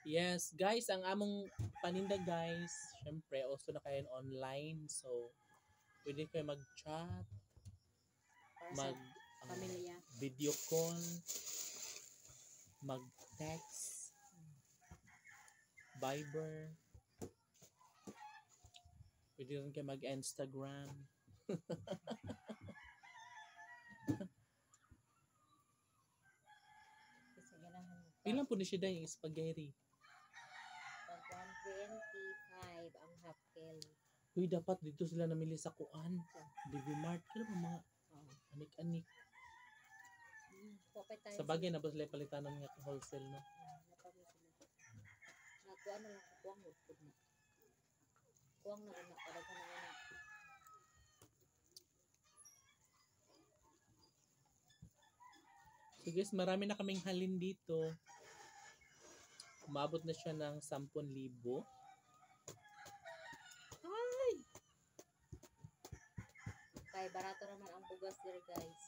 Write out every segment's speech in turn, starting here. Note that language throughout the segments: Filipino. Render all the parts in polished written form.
Yes, guys, ang among paninda guys, syempre also na kayo online. So, pwede kayo mag-chat, Para mag sa pamilya. video call, mag-text, Viber. Pwede rin kayo mag-Instagram. Kasi ganahan mo. Ilan po ni siya dahil yung spaghetti? Pag 125 ang half kilo. Uy, dapat dito sila namili sa Kuan. DB Mart. Kaya ba mga Oo. anik-anik. Popay tayo Sa bagay na ba sila palitan ng wholesale, no? Napami sila. Nakuha na lang kukuang hudpod na. Kuwang na rin na. Para ka na na. So guys, marami na kaming halin dito. Umabot na siya ng 10,000. Ay! Kaya barato naman ang bugas there guys.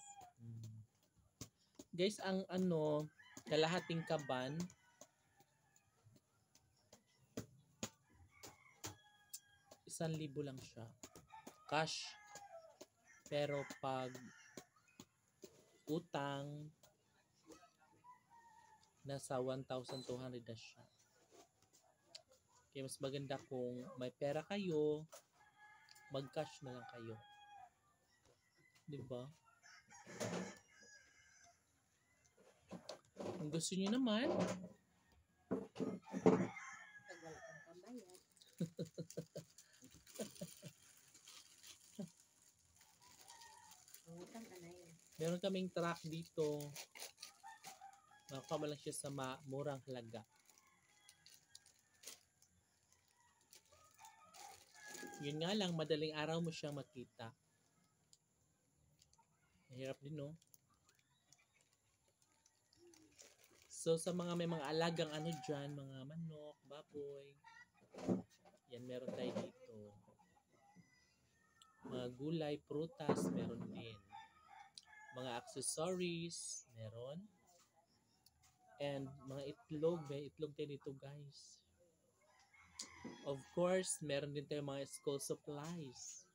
Guys, ang kalahating kaban, 1,000 lang siya. Cash. Pero pag utang, nasa 1,200 na siya. Kaya mas maganda kung may pera kayo, mag-cash na lang kayo. Diba? Kung gusto niyo naman, Pag wala kang pambayad. Ang utang anay. meron kaming truck dito. Makuha mo lang siya sa murang halaga. Yun nga lang, madaling araw mo siya makita. Mahirap din, no? So, sa mga may mga alagang dyan, mga manok, baboy, yan, meron tayo dito. Mga gulay, prutas, meron din. Mga accessories, meron. And mga itlog, may itlog tayo dito, guys. Of course, meron din tayo mga school supplies.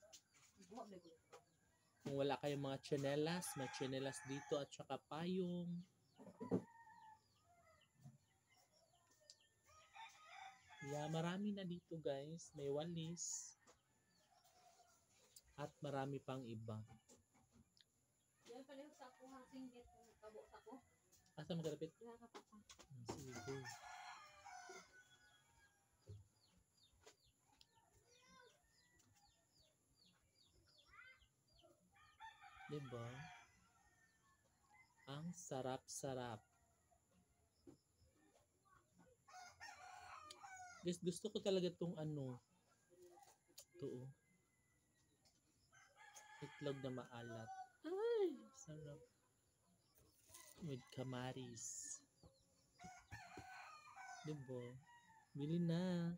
Kung wala kayong mga tsinelas, may tsinelas dito at saka payong. Yeah, marami na dito guys. May walis. At marami pang iba. Yan pala yung sako hang singgit. Kabo sako. Asa magalapit? Wala ka pa pa. Sige, go. Diba? Ang sarap-sarap. Guys, gusto ko talaga itong ito oh. Itlog na maalat. Ay, sarap. With kamaris. Diba? Bili na.